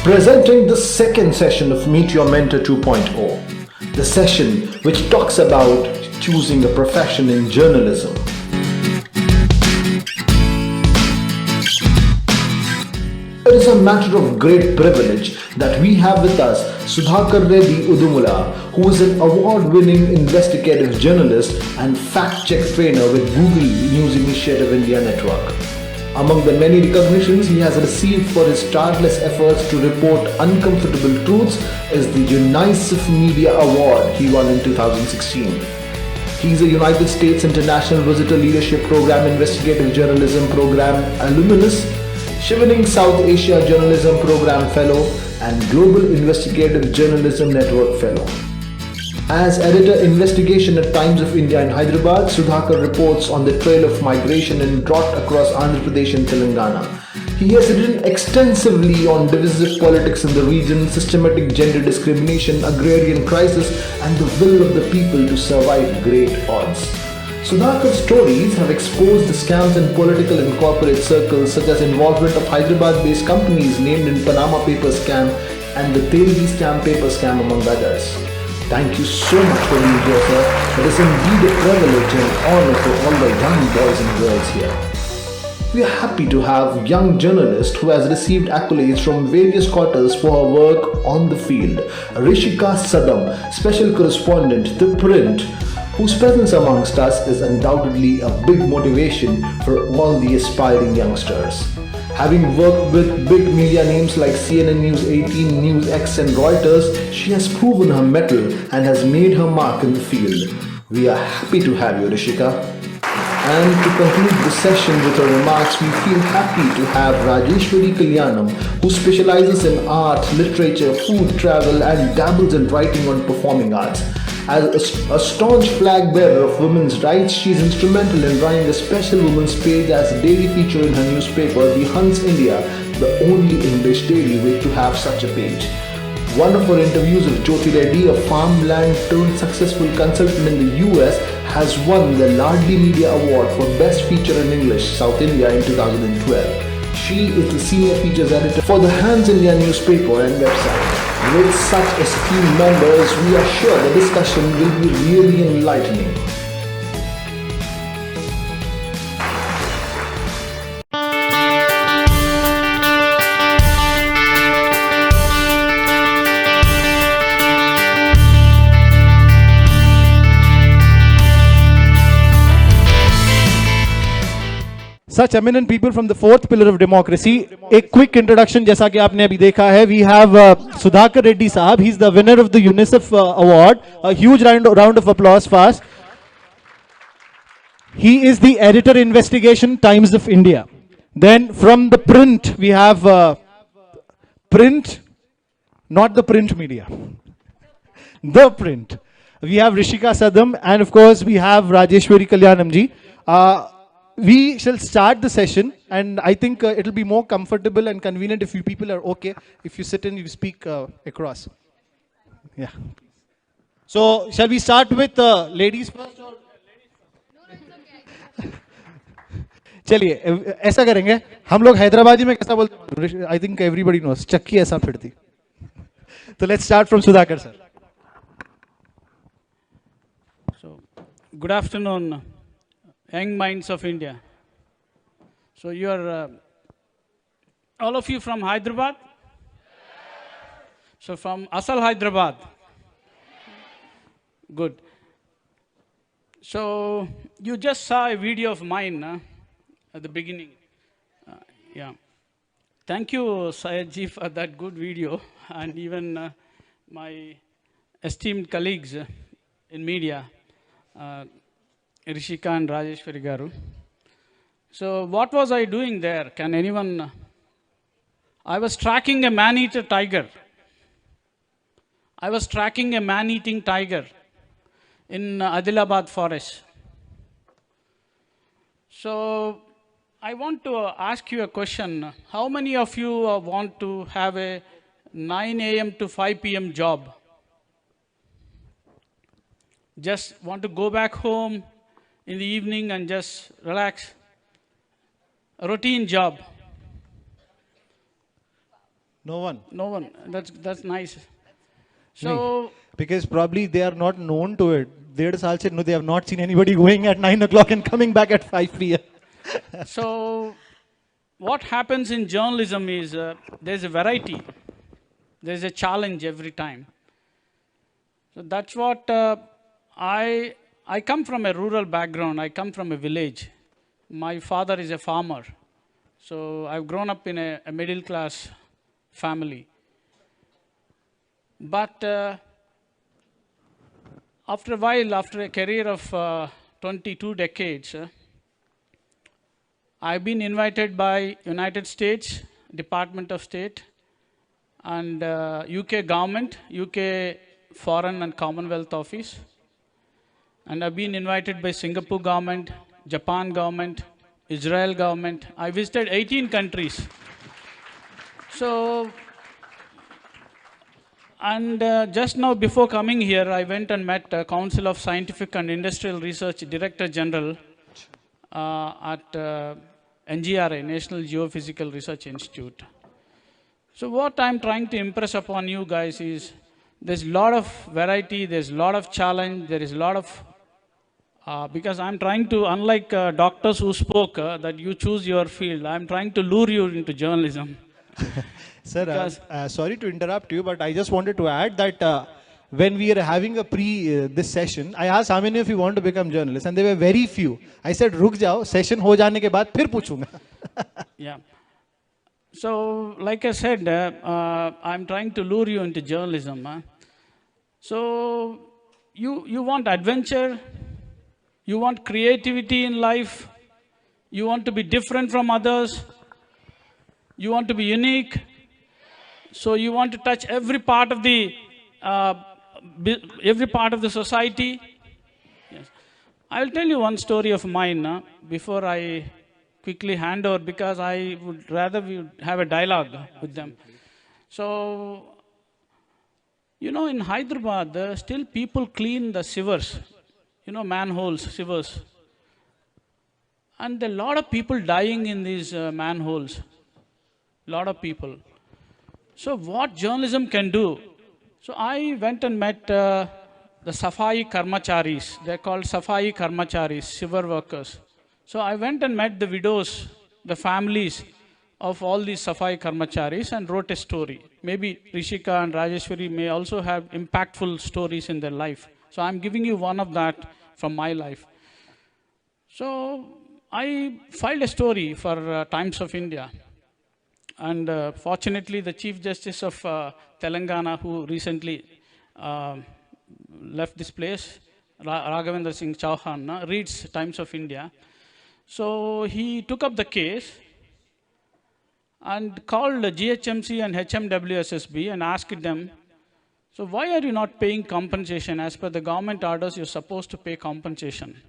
Presenting the second session of Meet Your Mentor 2.0, the session which talks about choosing a profession in journalism. It is a matter of great privilege that we have with us Sudhakar Reddy Udumula, who is an award-winning investigative journalist and fact-check trainer with Google News Initiative India Network. Among the many recognitions he has received for his tireless efforts to report uncomfortable truths is the UNICEF Media Award he won in 2016. He is a United States International Visitor Leadership Program Investigative Journalism Program alumnus, Chevening South Asia Journalism Program Fellow, and Global Investigative Journalism Network Fellow. As editor investigation at Times of India in Hyderabad, Sudhakar reports on the trail of migration and drought across Andhra Pradesh and Telangana. He has written extensively on divisive politics in the region, systematic gender discrimination, agrarian crisis, and the will of the people to survive great odds. Sudhakar's stories have exposed the scams in political and corporate circles, such as involvement of Hyderabad-based companies named in Panama Papers scam and the Telgi scam paper scam, among others. Thank you so much for being here, sir. It is indeed a privilege and honor for all the young boys and girls here. We are happy to have a young journalist who has received accolades from various quarters for her work on the field. Rishika Sadam, special correspondent, The Print, whose presence amongst us is undoubtedly a big motivation for all the aspiring youngsters. Having worked with big media names like CNN News 18, News X and Reuters, she has proven her mettle and has made her mark in the field. We are happy to have you, Rishika. And to conclude the session with her remarks, we feel happy to have Rajeshwari Kalyanam, who specializes in art, literature, food, travel and dabbles in writing on performing arts. As a staunch flag bearer of women's rights, she is instrumental in running a special women's page as a daily feature in her newspaper, The Hunts India, the only English daily with to have such a page. One of her interviews of Jyoti Reddy, a farmland turned successful consultant in the US, has won the Ladli Media Award for Best Feature in English, South India in 2012. She is the senior features editor for the Hands India newspaper and website. With such esteemed members, we are sure the discussion will be really enlightening. Such eminent people from the fourth pillar of democracy. A quick introduction, जैसा कि आपने अभी देखा है, we have Sudhakar Reddy Sahab. He's the winner of the UNICEF award. A huge round of applause fast. He is the editor investigation Times of India. Then from the print we have print, not the print media, the print. We have Rishika Sadam and of course we have Rajeshwari Kalyanam ji. We shall start the session and I think it will be more comfortable and convenient if you people are okay, if you sit and you speak across. Yeah. So, shall we start with ladies first? Or? चलिए ऐसा करेंगे हम लोग हैदराबादी में कैसा बोलते हैं I think everybody knows चक्की ऐसा फिरती तो let's start from Sudhakar sir So good afternoon, young minds of India. So you are all of you from Hyderabad? So from Asal Hyderabad. Good. So you just saw a video of mine at the beginning. Yeah. Thank you, Syed ji, for that good video, and even my esteemed colleagues in media, Rishika and Rajeshwari Garu. So what was I doing there? Can anyone? I was tracking a man-eater tiger. I was tracking a man-eating tiger in Adilabad forest. So I want to ask you a question. How many of you want to have a 9 a.m. to 5 p.m. job? Just want to go back home in the evening and just relax? A routine job. No one. No one. That's nice. No, So because probably they are not known to it. डेढ़ साल से no, they have not seen anybody going at 9 o'clock and coming back at 5 p.m. so what happens in journalism is there's a variety. There's a challenge every time. So that's what I come from a rural background. I come from a village. My father is a farmer. So I've grown up in a middle class family. But after a while, after a career of 22 decades, I've been invited by United States Department of State and UK government, UK Foreign and Commonwealth Office. And I've been invited by Singapore government, Japan government, Israel government. I visited 18 countries. So, and just now before coming here, I went and met Council of Scientific and Industrial Research Director General at NGRI, National Geophysical Research Institute. So what I'm trying to impress upon you guys is there's a lot of variety, there's a lot of challenge, there is a lot of, because I'm trying to, unlike doctors who spoke, that you choose your field, I'm trying to lure you into journalism. Sir, sorry to interrupt you, but I just wanted to add that when we are having a this session, I asked how many of you want to become journalists, and there were very few. I said, "रुक जाओ, session हो जाने के बाद फिर पूछूंगा." Yeah. So, like I said, I'm trying to lure you into journalism. So, you want adventure, you want creativity in life, you want to be different from others, you want to be unique. So you want to touch every part of the society. Yes. I will tell you one story of mine before I quickly hand over, because I would rather we have a dialogue with them. So, you know, in Hyderabad, still people clean the sewers, you know, manholes, sewers. And there are a lot of people dying in these manholes. A lot of people. So what journalism can do? So I went and met the Safai Karmacharis. They're called Safai Karmacharis, sewer workers. So I went and met the widows, the families of all these Safai Karmacharis and wrote a story. Maybe Rishika and Rajeshwari may also have impactful stories in their life. So I'm giving you one of that from my life. So I filed a story for Times of India. And fortunately, the Chief Justice of Telangana, who recently left this place, Raghavendra Singh Chauhan, reads Times of India. So he took up the case and called GHMC and HMWSSB and asked them, so why are you not paying compensation? As per the government orders, you're supposed to pay compensation.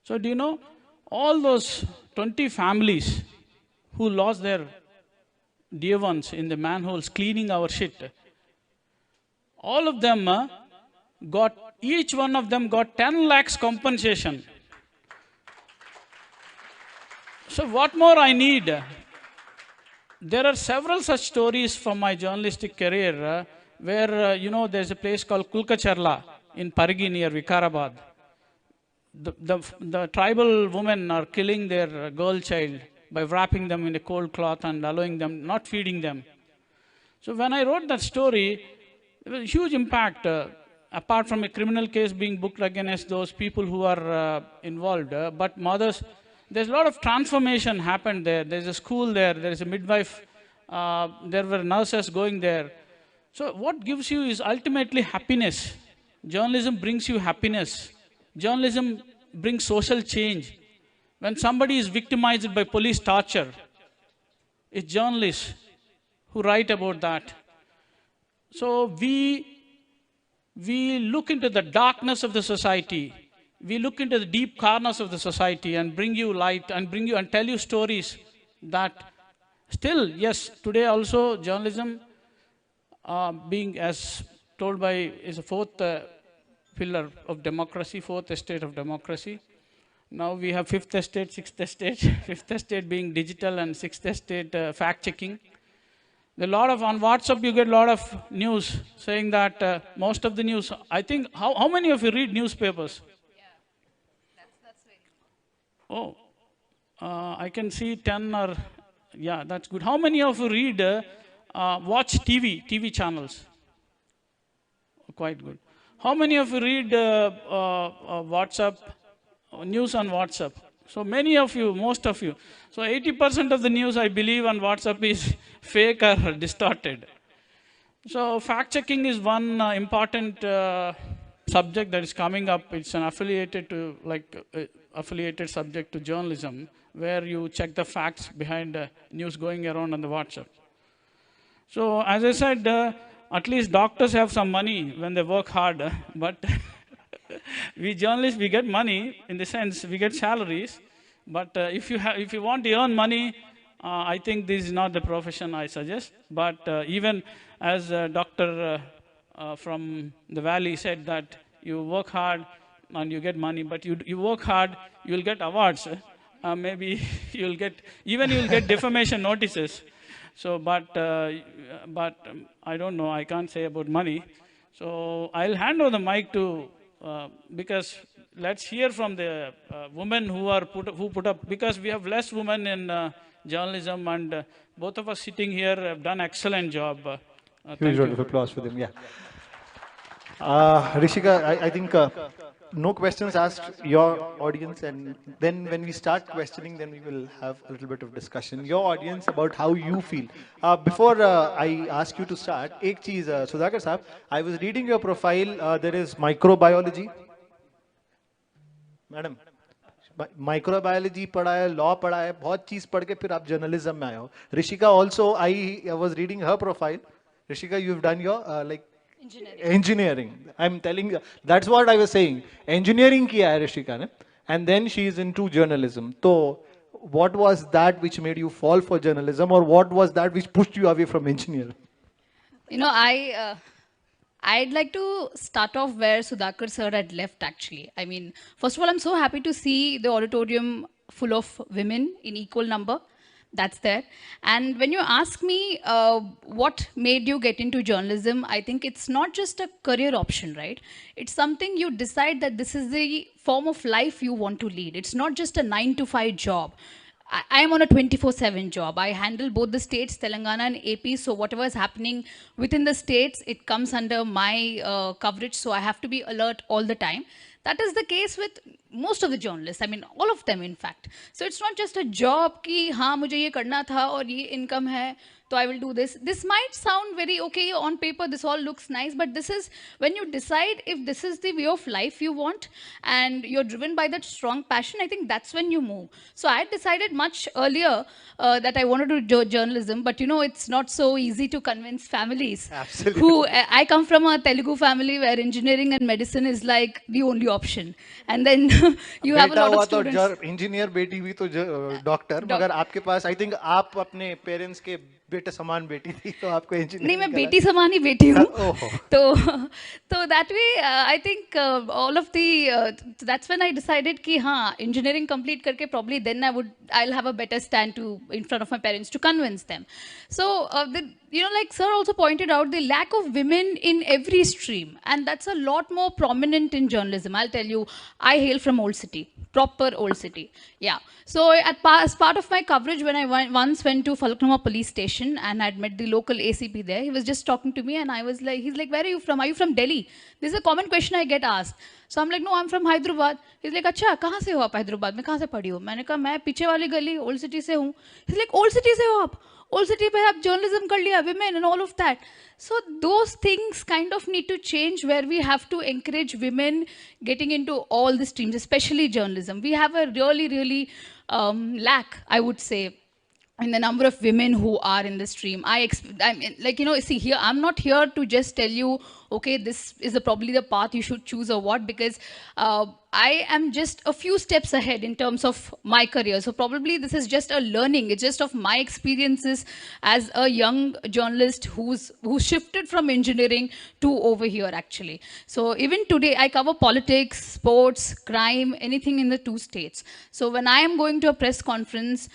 So do you know, all those 20 families who lost their dear ones in the manholes cleaning our shit, all of them each one of them got 10 lakhs compensation. So what more I need? There are several such stories from my journalistic career where, you know, there's a place called Kulkacharla in Parigi near Vikarabad. The tribal women are killing their girl child by wrapping them in a cold cloth and allowing them, not feeding them. So when I wrote that story, there was a huge impact, apart from a criminal case being booked against those people who are involved. But mothers, there's a lot of transformation happened there. There's a school there, there is a midwife, there were nurses going there. So what gives you is ultimately happiness. Journalism brings you happiness. Journalism brings social change. When somebody is victimized by police torture, it's journalists who write about that. So we look into the darkness of the society. We look into the deep corners of the society and bring you light and bring you and tell you stories that still, yes, today also journalism being, as told by, is a fourth pillar of democracy, fourth estate of democracy. Now we have fifth estate, sixth estate, fifth estate being digital and sixth estate fact checking. There are a lot of, on WhatsApp, you get a lot of news saying that most of the news, I think, how many of you read newspapers? Oh, I can see 10 or, yeah, that's good. How many of you read, watch TV channels? Quite good. How many of you read WhatsApp, news on WhatsApp? So many of you, most of you. So 80% of the news I believe on WhatsApp is fake or distorted. So fact checking is one important subject that is coming up. It's an affiliated to affiliated subject to journalism, where you check the facts behind news going around on the WhatsApp. So as I said, at least doctors have some money when they work hard, but we journalists, we get money in the sense we get salaries, but if you want to earn money, I think this is not the profession I suggest. But even as Doctor from the Valley said that you work hard and you get money, but you work hard, you will get awards. Maybe you'll get defamation notices. So, but I don't know. I can't say about money. So I'll hand over the mic to because let's hear from the women who put up, because we have less women in journalism, and both of us sitting here have done excellent job. Huge round of applause for them. Yeah. Rishika, I think no questions asked your audience, and then when we start questioning, then we will have a little bit of discussion. Your audience about how you feel. Before I ask you to start, एक चीज सुधाकर साहब, I was reading your profile. There is microbiology. Madam microbiology पढ़ा है, law पढ़ा है, बहुत चीज पढ़ के फिर आप जर्नलिज्म में आए हो. Rishika also, I was reading her profile. Rishika, you have done your like engineering. I'm telling you, that's what I was saying. Engineering kiya hai Rishika ne, and then she is into journalism. So what was that which made you fall for journalism, or what was that which pushed you away from engineering? You know, I'd like to start off where Sudhakar sir had left, actually. I mean, first of all, I'm so happy to see the auditorium full of women in equal number. That's there. And when you ask me what made you get into journalism, I think it's not just a career option, right? It's something you decide that this is the form of life you want to lead. It's not just a 9-to-5 job. I am on a 24/7 job. I handle both the states, Telangana and AP. So whatever is happening within the states, it comes under my coverage. So I have to be alert all the time. That is the case with most of the journalists. I mean, all of them, in fact. So it's not just a job कि हाँ मुझे ये करना था और ये income है, so I will do this. This might sound very okay on paper. This all looks nice, but this is when you decide if this is the way of life you want, and you're driven by that strong passion. I think that's when you move. So I decided much earlier that I wanted to do journalism, but you know, it's not so easy to convince families. Absolutely. Who I come from a Telugu family where engineering and medicine is like the only option, and then you have a lot of students. Engineer बेटी भी तो doctor, मगर आपके पास I think आप अपने parents के बेटे समान बेटी थी, तो आपको इंजीनियर नहीं, मैं बेटी समान ही बेटी हूँ. तो that way I think all of the that's when I decided कि हाँ engineering complete करके probably then I'll have a better stand to in front of my parents to convince them. So you know, like sir also pointed out, the lack of women in every stream, and that's a lot more prominent in journalism. I'll tell you, I hail from Old City, proper Old City. Yeah. So as part of my coverage, when I once went to Falknuma police station and I'd met the local ACP there, he was just talking to me and I was like, he's like, where are you from? Are you from Delhi? This is a common question I get asked. So I'm like, no, I'm from Hyderabad. He's like, अच्छा कहाँ से हो आप हैदराबाद में, कहाँ से पढ़ी हो? मैंने कहा मैं पीछे वाली गली ओल्ड सिटी से हूँ. He's like, ओल्ड सिटी से हो आप? ओल्ड सिटी पे आप जर्नलिज्म कर लिया, women and all of that. So those things kind of need to change, where we have to encourage women getting into all the streams, especially journalism. We have a really lack, I would say, in the number of women who are in the stream. I mean, like, you know, see here, I'm not here to just tell you okay, this is probably the path you should choose or what, because I am just a few steps ahead in terms of my career. So probably this is just a learning. It's just of my experiences as a young journalist who shifted from engineering to over here actually. So even today I cover politics, sports, crime, anything in the two states. So when I am going to a press conference,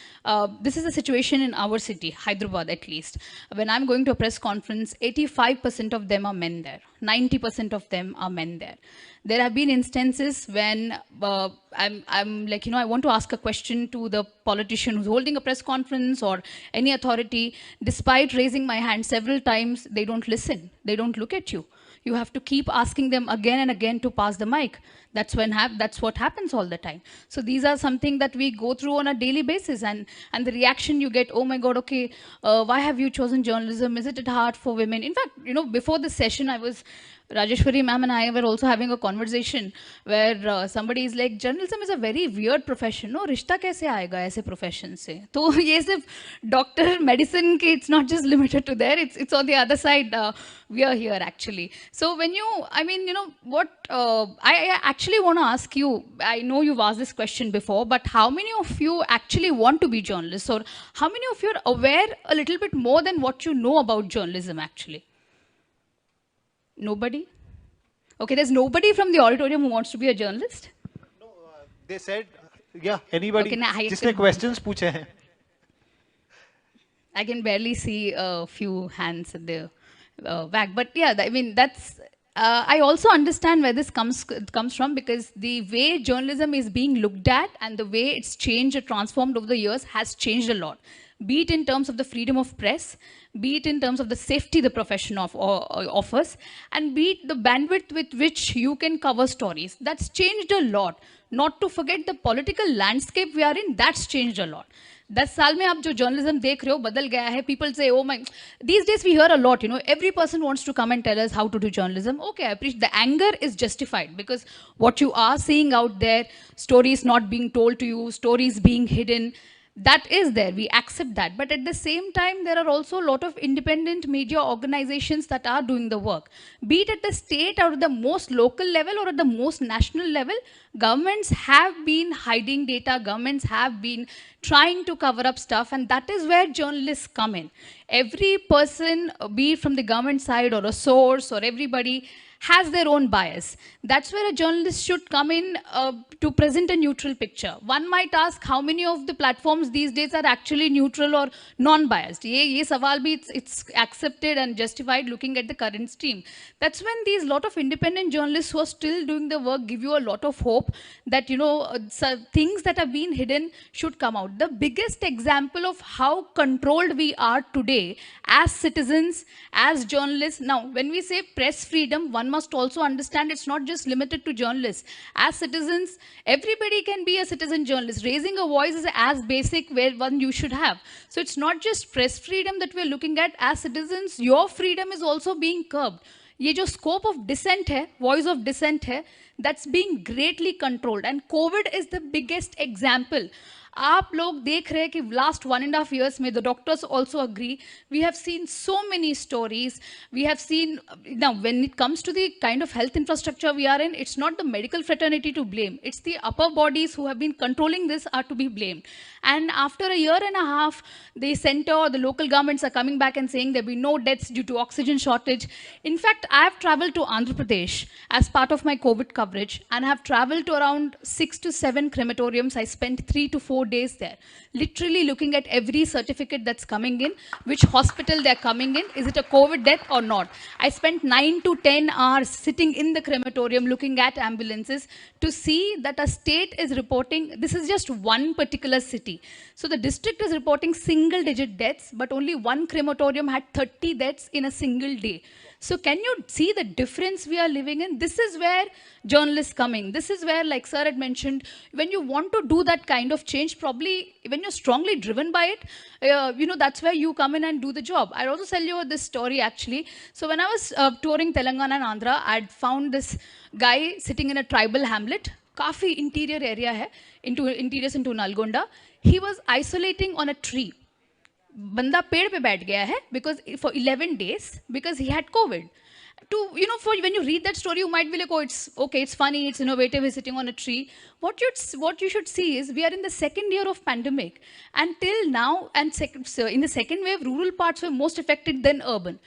this is the situation in our city, Hyderabad at least. When I'm going to a press conference, 85% of them are men there. 90% of them are men there. There have been instances when I'm like, I want to ask a question to the politician who's holding a press conference or any authority. Despite raising my hand several times, they don't listen. They don't look at you. You have to keep asking them again and again to pass the mic. That's what happens all the time. So these are something that we go through on a daily basis, and the reaction you get, oh my God, okay, why have you chosen journalism? Is it hard for women? In fact, before this session, Rajeshwari ma'am and I were also having a conversation where somebody is like, journalism is a very weird profession. No, रिश्ता कैसे आएगा ऐसे profession से? तो ये सिर्फ doctor, medicine के, it's not just limited to there. It's on the other side. We are here actually. So when I actually want to ask you, I know you've asked this question before, but how many of you actually want to be journalists, or how many of you are aware a little bit more than what you know about journalism actually? Nobody? Okay, there's nobody from the auditorium who wants to be a journalist? No, they said, yeah, anybody. Okay, जिसने questions पूछे हैं. I can barely see a few hands at the back. But yeah, that's... I also understand where this comes from, because the way journalism is being looked at and the way it's changed or transformed over the years has changed a lot. Be it in terms of the freedom of press, be it in terms of the safety the profession offers, and be it the bandwidth with which you can cover stories. That's changed a lot. Not to forget the political landscape we are in, that's changed a lot. 10 साल में आप जो journalism देख रहे हो बदल गया है. People say, oh my, these days we hear a lot, every person wants to come and tell us how to do journalism. Okay, I appreciate the anger is justified, because what you are seeing out there, stories not being told to you, stories being hidden, that is there. We accept that. But at the same time, there are also a lot of independent media organizations that are doing the work. Be it at the state or at the most local level or at the most national level, governments have been hiding data, governments have been trying to cover up stuff, and that is where journalists come in. Every person, be it from the government side or a source or everybody, has their own bias. That's where a journalist should come in to present a neutral picture. One might ask how many of the platforms these days are actually neutral or non-biased. Ye sawal bhi it's accepted and justified looking at the current stream. That's when these lot of independent journalists who are still doing the work give you a lot of hope that, things that have been hidden should come out. The biggest example of how controlled we are today as citizens, as journalists. Now, when we say press freedom, one must also understand it's not just limited to journalists. As citizens, everybody can be a citizen journalist. Raising a voice is as basic where one you should have. So it's not just press freedom that we're looking at. As citizens, your freedom is also being curbed. ये जो scope of dissent है, voice of dissent है, that's being greatly controlled. And COVID is the biggest example. आप लोग देख रहे हैं कि last 1.5 years में, the doctors also agree, we have seen so many stories. We have seen, now when it comes to the kind of health infrastructure we are in, it's not the medical fraternity to blame. It's the upper bodies who have been controlling this are to be blamed. And after 1.5 years, the center or the local governments are coming back and saying there'll be no deaths due to oxygen shortage. In fact, I have traveled to Andhra Pradesh as part of my COVID coverage, and I have traveled to around 6 to 7 crematoriums. I spent 3 to 4 days there, literally looking at every certificate that's coming in, which hospital they're coming in, is it a COVID death or not. I spent 9 to 10 hours sitting in the crematorium looking at ambulances to see that a state is reporting, this is just one particular city. So the district is reporting single-digit deaths, but only one crematorium had 30 deaths in a single day. So can you see the difference we are living in? This is where journalists come in. This is where, like sir had mentioned, when you want to do that kind of change, probably when you're strongly driven by it, that's where you come in and do the job. I'll also tell you this story actually. So when I was touring Telangana and Andhra, I'd found this guy sitting in a tribal hamlet. Kafi interior area hai, interiors into Nalgonda. He was isolating on a tree. बंदा पेड़ पे बैठ गया है because for 11 days because he had COVID. to, you know, for when you read that story, you might be like, oh, it's okay, it's funny, it's innovative, he's sitting on a tree. What you should see is we are in the second year of pandemic, and till now, and so in the second wave, rural parts were most affected than urban.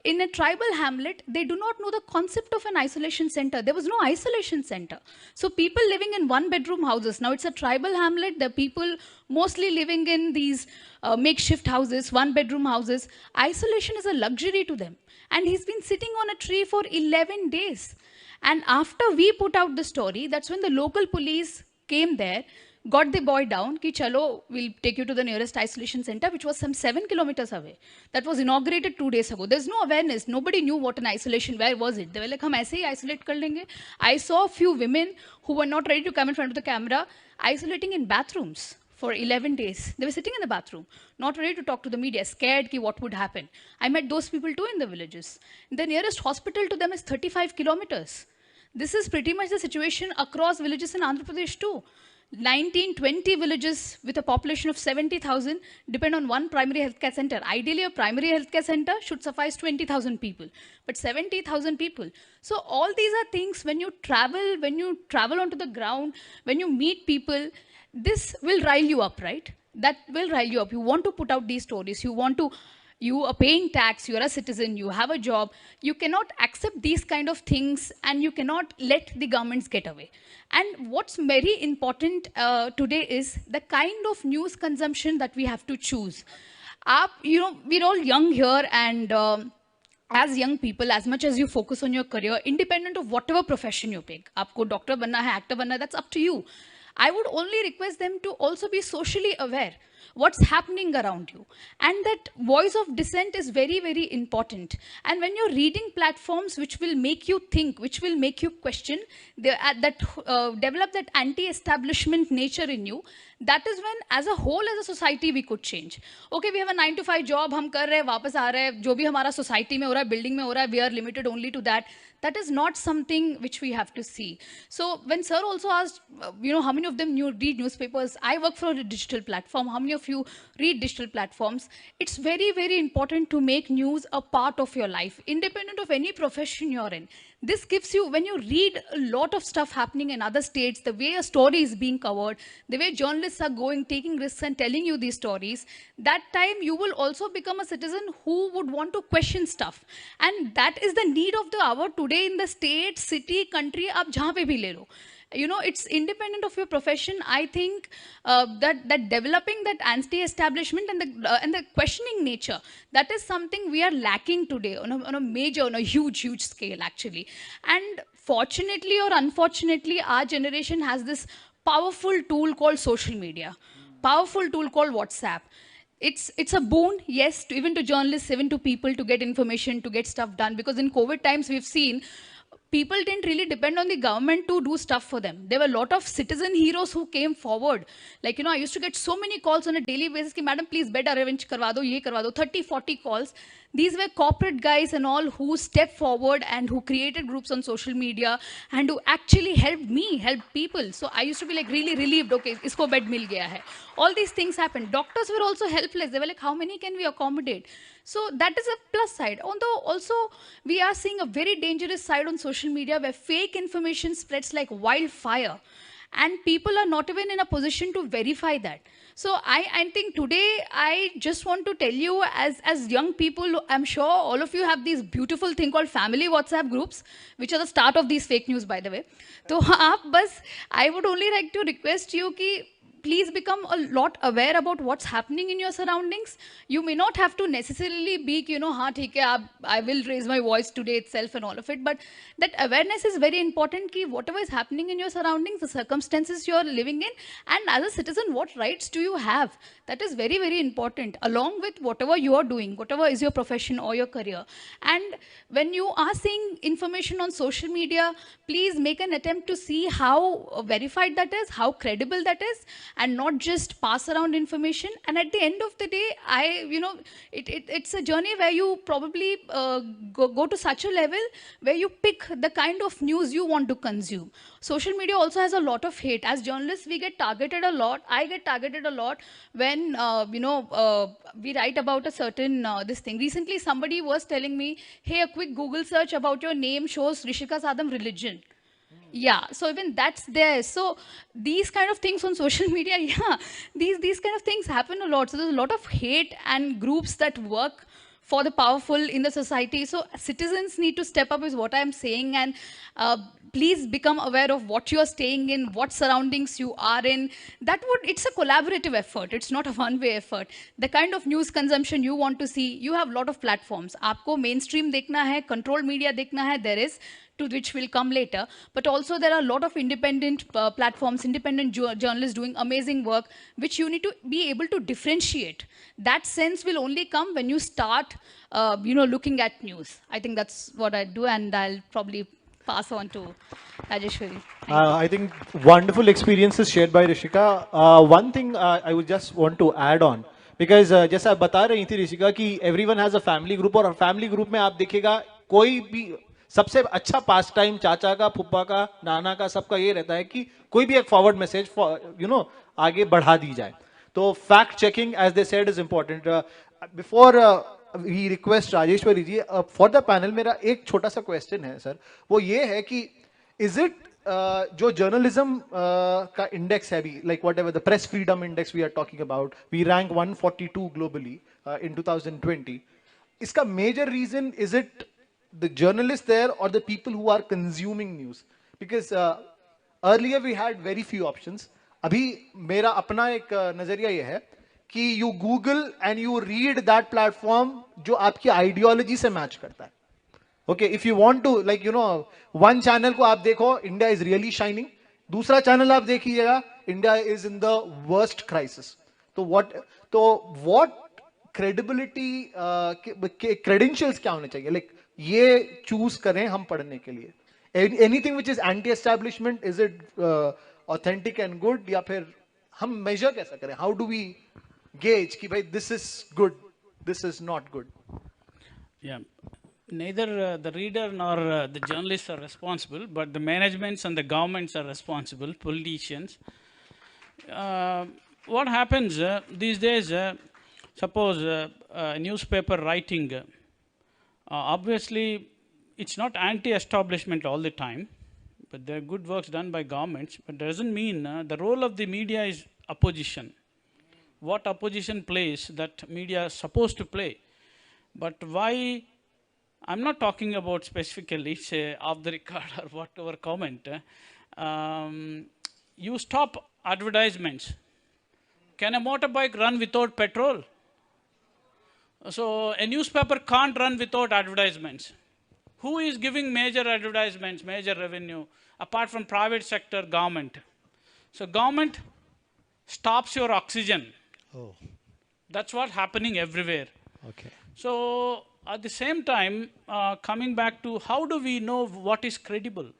In a tribal hamlet, they do not know the concept of an isolation center. There was no isolation center. So people living in one-bedroom houses, now it's a tribal hamlet, the people mostly living in these makeshift houses, one-bedroom houses. Isolation is a luxury to them. And he's been sitting on a tree for 11 days. And after we put out the story, that's when the local police came there, got the boy down, ki chalo, we'll take you to the nearest isolation center, which was some 7 kilometers away. That was inaugurated 2 days ago. There's no awareness. Nobody knew what an isolation, where was it? They were like, hum aise hi isolate kar lenge. I saw a few women who were not ready to come in front of the camera, isolating in bathrooms for 11 days. They were sitting in the bathroom, not ready to talk to the media, scared ki what would happen. I met those people too in the villages. The nearest hospital to them is 35 kilometers. This is pretty much the situation across villages in Andhra Pradesh too. 19-20 villages with a population of 70,000 depend on one primary healthcare center. Ideally, a primary healthcare center should suffice 20,000 people, but 70,000 people. So all these are things when you travel onto the ground, when you meet people, this will rile you up, right? That will rile you up. You want to put out these stories. You are paying tax, you're a citizen, you have a job. You cannot accept these kind of things, and you cannot let the governments get away. And what's very important today is the kind of news consumption that we have to choose. You know, we're all young here, and as young people, as much as you focus on your career, independent of whatever profession you pick, aapko doctor banna hai, actor banna hai, that's up to you. I would only request them to also be socially aware what's happening around you. And that voice of dissent is very, very important. And when you're reading platforms which will make you think, which will make you question, develop that anti-establishment nature in you, that is when, as a whole, as a society, we could change. Okay, we have a 9-to-5 job, hum kar rahe, wapas aa rahe, jo bhi hamara society mein ho raha hai, building mein ho raha hai, we are limited only to that. That is not something which we have to see. So when sir also asked, you know, how many of them read newspapers? I work for a digital platform. How many of you read digital platforms? It's very, very important to make news a part of your life, independent of any profession you're in. This gives you, when you read a lot of stuff happening in other states, the way a story is being covered, the way journalists are going, taking risks and telling you these stories, that time you will also become a citizen who would want to question stuff. And that is the need of the hour today in the state, city, country, aap jahan pe bhi le lo. You know, it's independent of your profession. I think that developing that anti-establishment and the questioning nature, that is something we are lacking today on a huge scale, actually. And fortunately or unfortunately, our generation has this powerful tool called social media, powerful tool called WhatsApp. It's a boon, yes, even to journalists, even to people, to get information, to get stuff done. Because in COVID times, we've seen people didn't really depend on the government to do stuff for them. There were a lot of citizen heroes who came forward. Like, you know, I used to get so many calls on a daily basis, ki, madam, please bed arrange karwa do, ye karwa do, 30, 40 calls. These were corporate guys and all who stepped forward and who created groups on social media and who actually helped me, helped people. So I used to be like really relieved, okay, isko bed mil gaya hai. All these things happened. Doctors were also helpless. They were like, how many can we accommodate? So that is a plus side. Although also we are seeing a very dangerous side on social media where fake information spreads like wildfire. And people are not even in a position to verify that. So I think today I just want to tell you, as young people, I'm sure all of you have these beautiful thing called family WhatsApp groups, which are the start of these fake news, by the way. So I would only like to request you ki, please become a lot aware about what's happening in your surroundings. You may not have to necessarily be, you know, haan, theek hai, I will raise my voice today itself and all of it. But that awareness is very important, ki whatever is happening in your surroundings, the circumstances you're living in, and as a citizen, what rights do you have? That is very, very important, along with whatever you are doing, whatever is your profession or your career. And when you are seeing information on social media, please make an attempt to see how verified that is, how credible that is. and not just pass around information. And at the end of the day, it's a journey where you probably go to such a level where you pick the kind of news you want to consume. Social media also has a lot of hate. As journalists, we get targeted a lot. I get targeted a lot when we write about a certain this thing. Recently, somebody was telling me, "Hey, a quick Google search about your name shows Rishika Sadam religion." Yeah, so even that's there. So these kind of things on social media, yeah, these kind of things happen a lot. So there's a lot of hate and groups that work for the powerful in the society. So citizens need to step up is what I'm saying, and please become aware of what you're staying in, what surroundings you are in. It's a collaborative effort. It's not a one-way effort. The kind of news consumption you want to see, you have a lot of platforms. Aapko mainstream dekhna hai, controlled media dekhna hai, there is, to which will come later. But also there are a lot of independent platforms, independent journalists doing amazing work, which you need to be able to differentiate. That sense will only come when you start, looking at news. I think that's what I do, and I'll probably pass on to Rajeshwari. I think wonderful experiences shared by Rishika. One thing I would just want to add on, because जैसा आप बता रही थी ऋषिका कि everyone has a family group, और family group में आप देखिएगा कोई भी सबसे अच्छा पास टाइम चाचा का, फुप्पा का, नाना का, सबका ये रहता है कि कोई भी एक फॉरवर्ड मैसेज आगे बढ़ा दी जाए. तो fact checking as they said is important. Before we request Rajeshwari ji for the panel, मेरा एक छोटा सा क्वेश्चन है सर. वो ये है कि इज इट जो जर्नलिज्म का इंडेक्स है अभी, like whatever the press freedom index we are talking about, we rank 142 globally in 2020. इसका major reason, is it the journalists there or the people who are consuming news? Because earlier we had very few options. Abhi mera apna ek nazariya ye hai कि you Google and you read that platform जो आपकी ideology से match करता है. Okay, if you want to, like one channel को आप देखो, India is really shining. दूसरा channel आप देखिएगा, India is in the worst crisis. तो what credibility, credentials क्या होने चाहिए? Like ये चूज करें हम पढ़ने के लिए. Anything which is anti establishment, is it authentic and good, या फिर हम मेजर कैसा करें? हाउ डू वी गेज कि भाई this is good, this is not good? Yeah, neither the reader nor the journalists are responsible, but the managements and the governments are responsible, politicians. What happens these days, suppose newspaper writing, obviously, it's not anti-establishment all the time, but there are good works done by governments. But doesn't mean the role of the media is opposition. What opposition plays, that media is supposed to play. But why? I'm not talking about specifically, say, off the record or whatever comment. You stop advertisements. Can a motorbike run without petrol? So a newspaper can't run without advertisements. Who is giving major advertisements, major revenue, apart from private sector, government? So government stops your oxygen. Oh. That's what's happening everywhere. Okay. So at the same time, coming back to how do we know what is credible?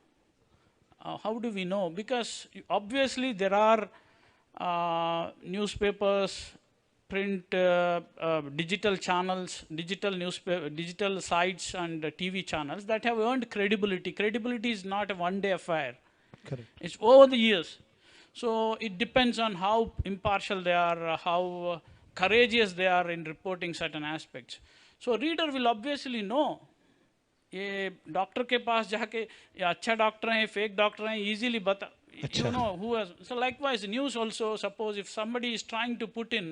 How do we know? Because obviously there are newspapers, print, digital channels, digital sites and TV channels that have earned credibility. Credibility is not a one-day affair. Correct. It's over the years. So it depends on how impartial they are, how courageous they are in reporting certain aspects. So reader will obviously know. ये doctor के पास जाके ये अच्छा doctor हैं, fake doctor हैं, easily बता. You know who has. So likewise, news also. Suppose if somebody is trying to put in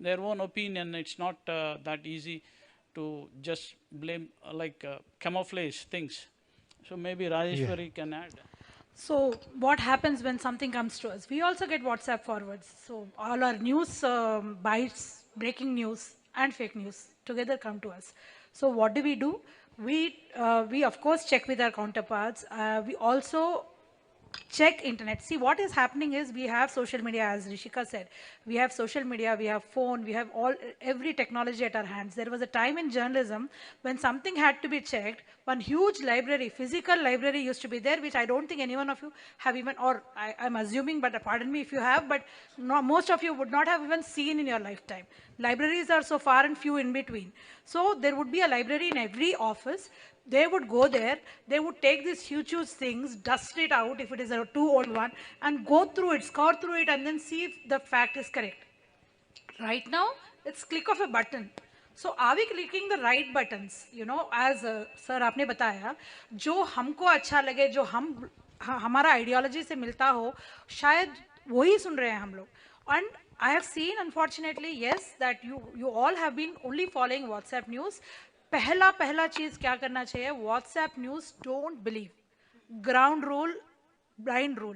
their own opinion, it's not that easy to just blame, camouflage things. So maybe Rajeshwari can add. So what happens when something comes to us? We also get WhatsApp forwards. So all our news bites, breaking news and fake news together come to us. So what do? We of course check with our counterparts. We also check internet. See, what is happening is we have social media, as Rishika said. We have social media, we have phone, we have every technology at our hands. There was a time in journalism when something had to be checked. One huge library, physical library used to be there, which I don't think any one of you have even, or I'm assuming, but pardon me if you have, but no, most of you would not have even seen in your lifetime. Libraries are so far and few in between. So there would be a library in every office. They would go there, they would take these huge things, dust it out if it is a too old one, and go through it, score through it, and then see if the fact is correct. Right now, it's click of a button. So are we clicking the right buttons? You know, as sir आपने बताया, जो हमको अच्छा लगे, जो हमारा ideology से मिलता हो, शायद वही सुन रहे हैं हम लोग. And I have seen, unfortunately, yes, that you all have been only following WhatsApp news. पहला चीज क्या करना चाहिए? WhatsApp news, don't believe. Ground rule, blind rule.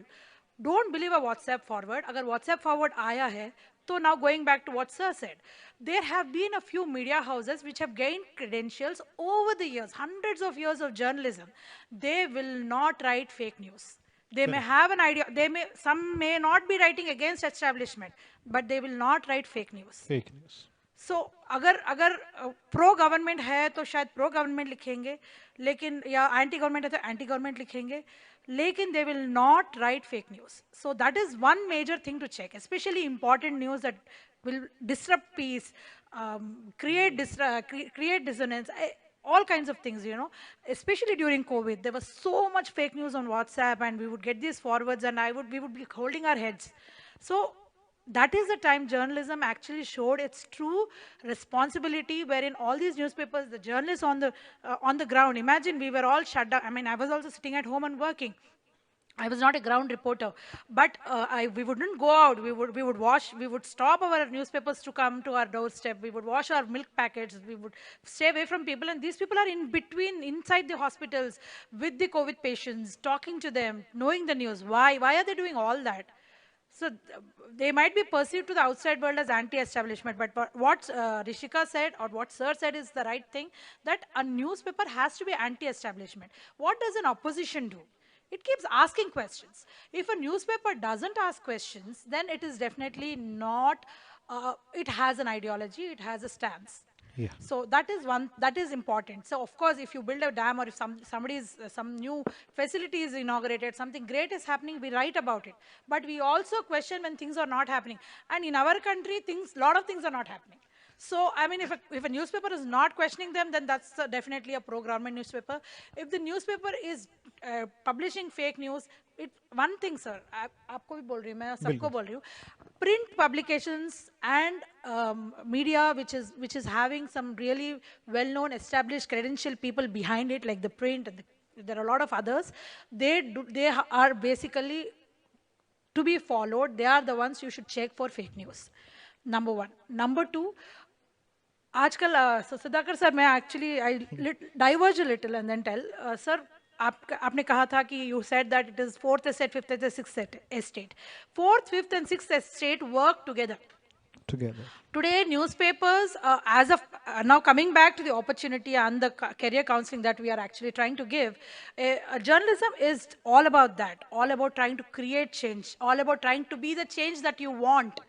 Don't believe a WhatsApp forward. अगर WhatsApp forward आया है, so now going back to what sir said, there have been a few media houses which have gained credentials over the years, hundreds of years of journalism. They will not write fake news. They may have an idea, some may not be writing against establishment, but they will not write fake news. Fake news. So अगर pro government है तो शायद pro government लिखेंगे, लेकिन या anti government है तो anti government लिखेंगे, लेकिन they will not write fake news. So that is one major thing to check, especially important news that will disrupt peace, create dissonance, all kinds of things, you know. Especially during COVID, there was so much fake news on WhatsApp, and we would get these forwards, and we would be holding our heads. So that is the time journalism actually showed its true responsibility, wherein all these newspapers, the journalists on the ground, imagine we were all shut down. I mean, I was also sitting at home and working. I was not a ground reporter, but we wouldn't go out. We would stop our newspapers to come to our doorstep. We would wash our milk packets. We would stay away from people. And these people are in between, inside the hospitals, with the COVID patients, talking to them, knowing the news. Why are they doing all that? So they might be perceived to the outside world as anti-establishment, but what Rishika said or what Sir said is the right thing, that a newspaper has to be anti-establishment. What does an opposition do? It keeps asking questions. If a newspaper doesn't ask questions, then it is definitely not, it has an ideology, it has a stance. Yeah. So that is important. So of course, if you build a dam, or if some new facility is inaugurated, something great is happening, we write about it. But we also question when things are not happening. And in our country, lot of things are not happening. So, I mean, if a newspaper is not questioning them, then that's definitely a pro-government newspaper. If the newspaper is publishing fake news, one thing, sir, आपको भी बोल रही हूँ, मैं सबको बोल रही हूँ, print publications and media which is having some really well-known, established, credentialed people behind it, like the print, and there are a lot of others. They are basically to be followed. They are the ones you should check for fake news. Number one. Number two, आजकल so Sudhakar sir, मैं actually I diverge a little and then tell sir, आपने कहा था कि you said that it is fourth estate, fifth estate, sixth estate. Fourth, fifth, and sixth estate work together. Today, newspapers, as of now coming back to the opportunity and the career counseling that we are actually trying to give, journalism is all about that, all about trying to create change, all about trying to be the change that you want.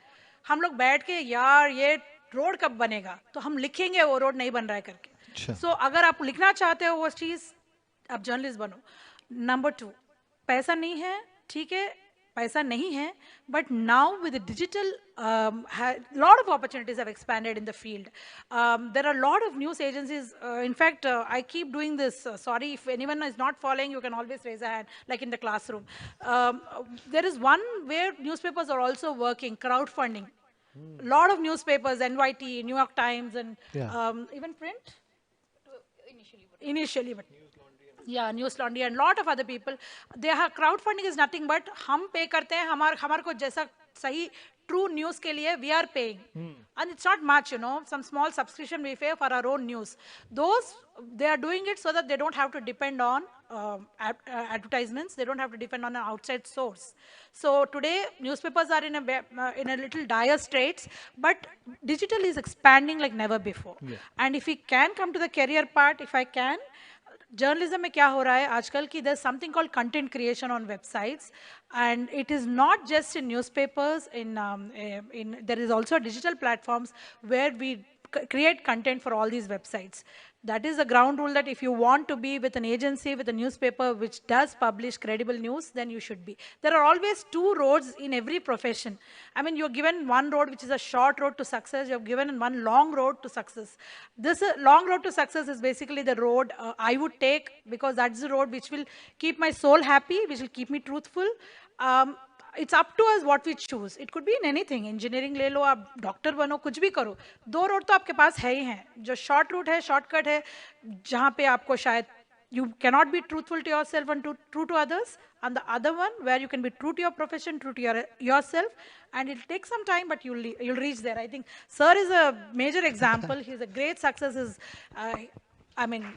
हम लोग बैठ के यार ये road कब बनेगा, तो हम लिखेंगे वो रोड नहीं बन रहा है करके. So अगर आप लिखना चाहते हो वो चीज, आप जर्नलिस्ट बनो. Number two, पैसा नहीं है, ठीक है, पैसा नहीं है, but now with the digital, lot of opportunities have expanded in the field. There are a lot of news agencies. In fact, I keep doing this. Sorry, if anyone is not following, you can always raise a hand, like in the classroom. There is one where newspapers are also working, crowdfunding. A lot of newspapers, NYT, New York Times, and even print? Initially, but yeah, News Laundry and lot of other people. Crowdfunding is nothing but हम pay करते हैं, हमारे को जैसा सही true news के लिए we are paying. And it's not much, you know, some small subscription we pay for our own news. They are doing it so that they don't have to depend on advertisements. They don't have to depend on an outside source. So today, newspapers are in a little dire straits, but digital is expanding like never before. Yeah. And if we can come to the career part, if I can, journalism में क्या हो रहा है आजकल कि there's something called content creation on websites, and it is not just in newspapers. In there is also digital platforms where we create content for all these websites. That is the ground rule, that if you want to be with an agency, with a newspaper which does publish credible news, then you should be. There are always two roads in every profession. I mean, you're given one road which is a short road to success, you're given one long road to success. This long road to success is basically the road I would take, because that's the road which will keep my soul happy, which will keep me truthful. It's up to us what we choose. It could be in anything. Engineering ले लो, आप doctor बनो, कुछ भी करो. दो road तो आपके पास है ही हैं. जो शॉर्ट रूट है, शॉर्टकट है, जहाँ पे आपको शायद you cannot be truthful to yourself and true to others, and the other one where you can be true to your profession, true to yourself, and it'll take some time, but you'll reach there. I think sir is a major example. He's a great success. I mean,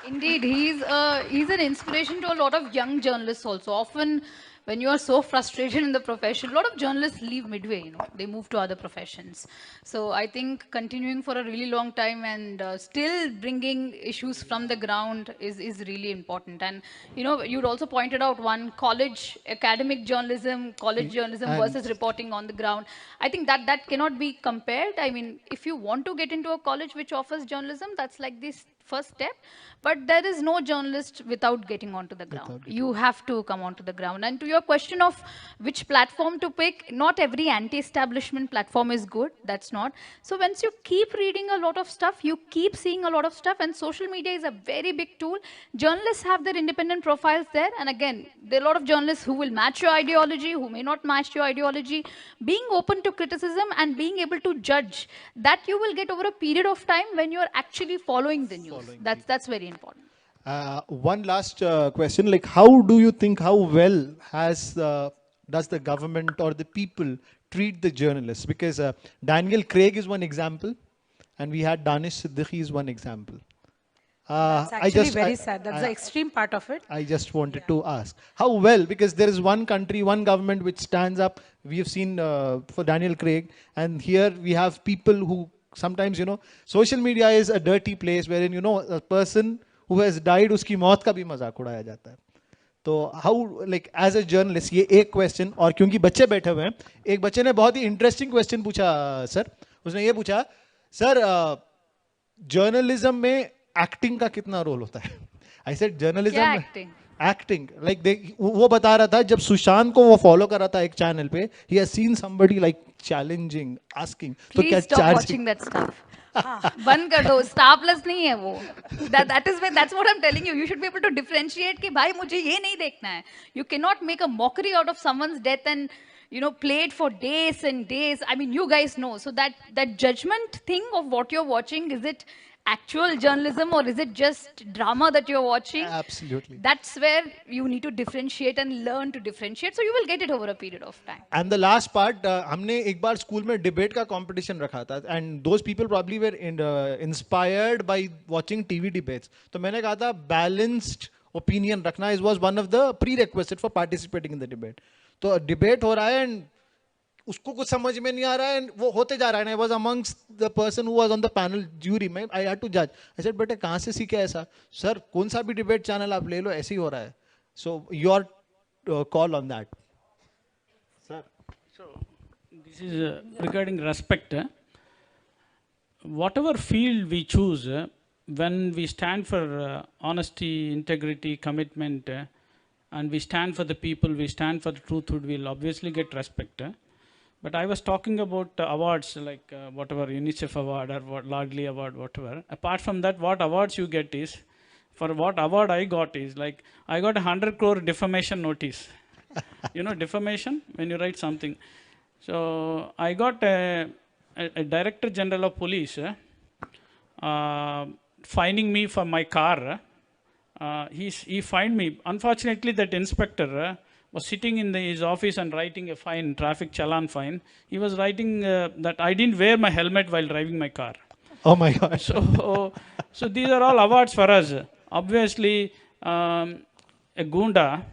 Indeed, he's an inspiration to a lot of young journalists also. Often, when you are so frustrated in the profession, a lot of journalists leave midway. They move to other professions. So I think continuing for a really long time and still bringing issues from the ground is really important. And you'd also pointed out one: college academic journalism, college journalism versus reporting on the ground. I think that cannot be compared. I mean, if you want to get into a college which offers journalism, that's like this first step, but there is no journalist without getting onto the ground. You have to come onto the ground. And to your question of which platform to pick, not every anti-establishment platform is good. That's not. So once you keep reading a lot of stuff, you keep seeing a lot of stuff, and social media is a very big tool. Journalists have their independent profiles there, and again, there are a lot of journalists who will match your ideology, who may not match your ideology. Being open to criticism and being able to judge, that you will get over a period of time when you're actually following the news. That's very important. One last question, like how do you think, how well does the government or the people treat the journalists? Because Daniel Craig is one example, and we had Danish Siddiqui is one example. it's actually very sad. That's the extreme part of it. I just wanted to ask how well, because there is one country, one government which stands up. We have seen for Daniel Craig, and here we have people who sometimes, social media is a dirty place wherein, a person who has died, uski maut ka bhi mazak udaya jata hai. तो how, like as a journalist, ये एक question, और क्योंकि बच्चे बैठे हुए हैं, एक बच्चे ने बहुत ही इंटरेस्टिंग क्वेश्चन पूछा सर. उसने ये पूछा, सर जर्नलिज्म में एक्टिंग का कितना रोल होता है? आई सेड जर्नलिज्म में एक्टिंग, लाइक वो बता रहा था जब सुशांत को वो फॉलो कर रहा था एक चैनल पे, he has seen somebody like challenging, asking, तो क्या चार्जिंग दैट स्टफ बंद कर दो. स्टार प्लस नहीं है वो. That's what I'm telling you. You should be able to differentiate कि भाई मुझे ये नहीं देखना है. You cannot make a mockery out of someone's death and play it for days and days. I mean, you guys know. So that judgment thing of what you're watching, is it actual journalism or is it just drama that you're watching? Absolutely. That's where you need to differentiate and learn to differentiate. So you will get it over a period of time. And the last part, हमने एक बार school में debate का competition रखा था, and those people probably were inspired by watching TV debates. तो मैंने कहा था balanced opinion रखना was one of the prerequisite for participating in the debate. तो डिबेट हो रहा है and उसको कुछ समझ में नहीं आ रहा है, वो होते जा रहा है. I was amongst the person who was on the panel jury. I had to judge. I said, बेटे कहाँ से सीखे ऐसा? सर कौन सा भी डिबेट चैनल आप ले लो, ऐसे ही हो रहा है. So your call on that. Sir. So this is regarding respect. Whatever field we choose, when we stand for honesty, integrity, commitment, and we stand for the people, we stand for the truth, we will obviously get respect. But I was talking about awards like whatever UNICEF award or what Ladli award, whatever. Apart from that, what awards you get is, for what award I got is, like I got 100 crore defamation notice. Defamation, when you write something. So I got a Director General of Police fining me for my car. He fined me. Unfortunately, that inspector was sitting in his office and writing a fine, traffic challan fine. He was writing that I didn't wear my helmet while driving my car. Oh my God. So these are all awards for us. Obviously, a gunda,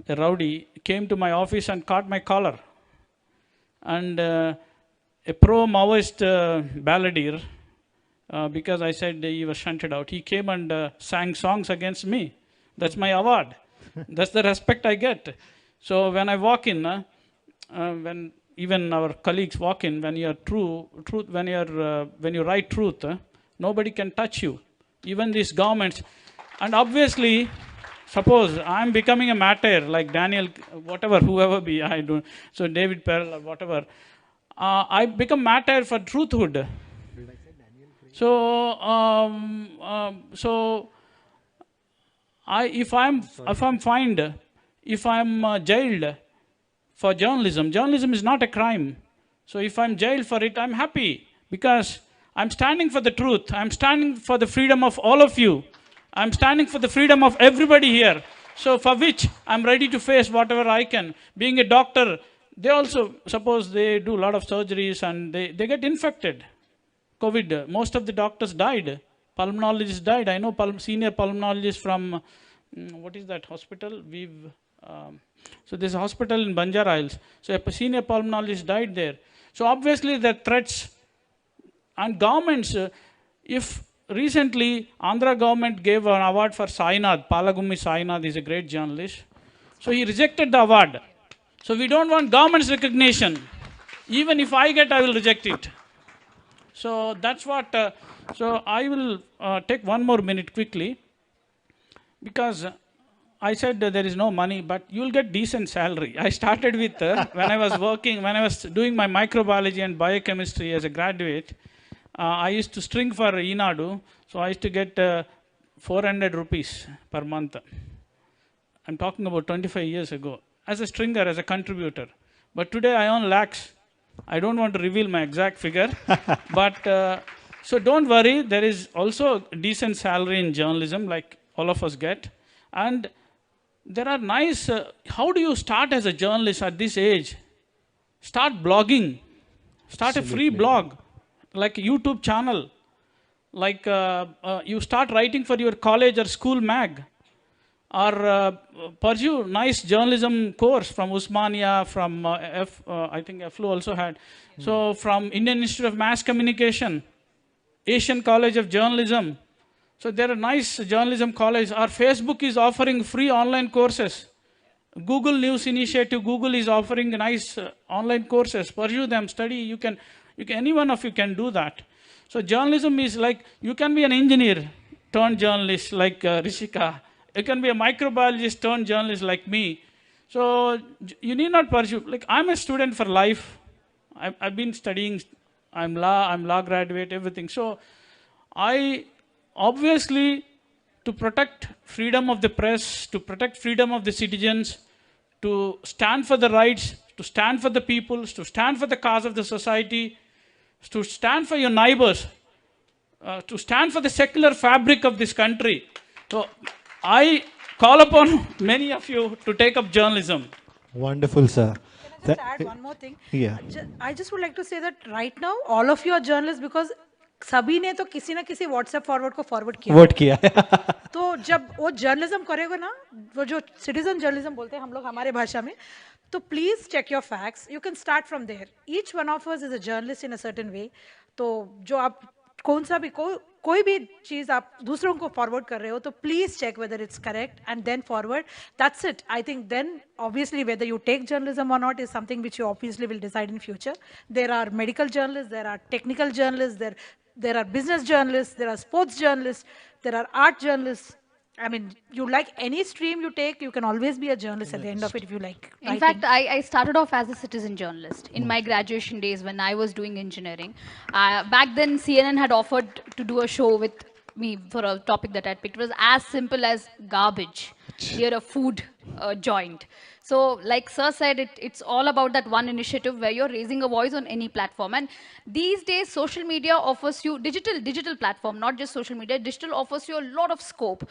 a rowdy, came to my office and caught my collar. And a pro-Maoist balladeer because I said he was shunted out. He came and sang songs against me. That's my award. That's the respect I get. So when I walk in, when even our colleagues walk in, when you're when you write truth, nobody can touch you. Even these governments, and obviously, suppose I'm becoming a martyr like Daniel, whatever, whoever be, I don't. So David Perel or whatever, I become martyr for truthhood. So, if I'm fined, if I'm jailed for journalism, journalism is not a crime. So if I'm jailed for it, I'm happy because I'm standing for the truth. I'm standing for the freedom of all of you. I'm standing for the freedom of everybody here. So for which I'm ready to face whatever I can. Being a doctor, they also, suppose they do a lot of surgeries and they get infected. COVID, most of the doctors died. Pulmonologists died. I know senior pulmonologists from, what is that hospital? So there's a hospital in Banjara Hills. So a senior pulmonologist died there. So obviously there are threats. And governments, if recently Andhra government gave an award for Sainath, Palagummi Sainath is a great journalist. So he rejected the award. So we don't want government's recognition. Even if I get, I will reject it. So that's what, so I will take one more minute quickly, because I said there is no money, but you'll get decent salary. I started with, when I was doing my microbiology and biochemistry as a graduate, I used to string for Enadu, so I used to get 400 rupees per month. I'm talking about 25 years ago, as a stringer, as a contributor. But today I earn lakhs. I don't want to reveal my exact figure, but so don't worry, there is also a decent salary in journalism like all of us get. And there are nice, how do you start as a journalist at this age? Start blogging, start a free blog, like a YouTube channel, like you start writing for your college or school mag, or pursue nice journalism course from Usmania, from I think FLU also had. So from Indian Institute of Mass Communication, Asian College of Journalism. So there are nice journalism colleges. Our Facebook is offering free online courses. Google News Initiative, Google is offering nice online courses. Pursue them, study. You can, any one of you can do that. So journalism is like, you can be an engineer turned journalist like Rishika. You can be a microbiologist turned journalist like me. So you need not pursue, like I'm a student for life. I've been studying, I'm law graduate, everything. So I obviously, to protect freedom of the press, to protect freedom of the citizens, to stand for the rights, to stand for the peoples, to stand for the cause of the society, to stand for your neighbors, to stand for the secular fabric of this country. So I call upon many of you to take up journalism. Wonderful, sir. Can I just add one more thing? Yeah. I just would like to say that right now, all of you are journalists because सभी ने तो किसी ना किसी WhatsApp forward को forward किया vote किया तो जब वो जर्नलिज्म करेगा ना, वो जो सिटीजन जर्नलिज्म बोलते हैं हम लोग हमारे भाषा में, तो please check your facts. You can start from there. Each one of us is a journalist in a certain way. तो जो आप कौन सा भी कोई भी चीज आप दूसरों को फॉरवर्ड कर रहे हो, तो please check whether it's correct and then forward. That's it. I think then obviously whether you take journalism or not is something which you obviously will decide in future. There are medical journalists, there are technical journalists, there are business journalists, there are sports journalists, there are art journalists. I mean, you like any stream you take, you can always be a journalist at the end of it if you like. In fact, I started off as a citizen journalist in my graduation days when I was doing engineering. Back then, CNN had offered to do a show with me for a topic that I picked. It was as simple as garbage near a food joint. So, like Sir said, it's all about that one initiative where you're raising a voice on any platform. And these days, social media offers you digital platform, not just social media. Digital offers you a lot of scope.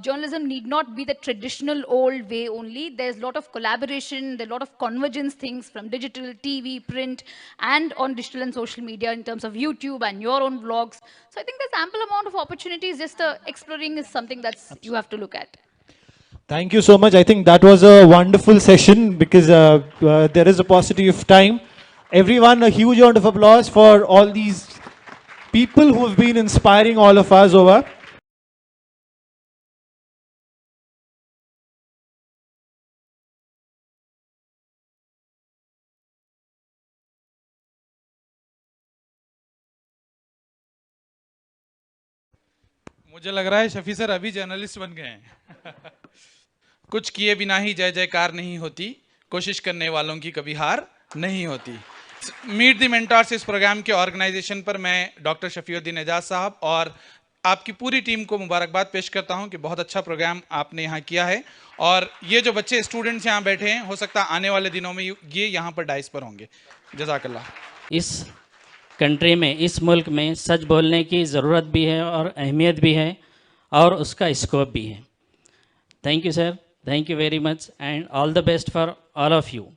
Journalism need not be the traditional old way only. There's a lot of collaboration, there's a lot of convergence things from digital, TV, print, and on digital and social media in terms of YouTube and your own vlogs. So I think there's ample amount of opportunities. Just exploring is something that's you have to look at. Thank you so much. I think that was a wonderful session because there is a paucity of time. Everyone, a huge round of applause for all these people who have been inspiring all of us over. मुझे लग रहा है Shafi sir अभी journalist बन गए हैं। कुछ किए बिना ही जय जयकार नहीं होती, कोशिश करने वालों की कभी हार नहीं होती। मीट द मेंटर्स इस प्रोग्राम के ऑर्गेनाइजेशन पर मैं डॉक्टर शफीउद्दीन एजाज साहब और आपकी पूरी टीम को मुबारकबाद पेश करता हूं कि बहुत अच्छा प्रोग्राम आपने यहाँ किया है। और ये जो बच्चे स्टूडेंट्स यहाँ बैठे हैं, हो सकता है आने वाले दिनों में ये यहाँ पर डाइस पर होंगे। जज़ाकल्लाह। इस कंट्री में, इस मुल्क में सच बोलने की ज़रूरत भी है और अहमियत भी है और उसका स्कोप भी है। Thank you sir, thank you very much and all the best for all of you.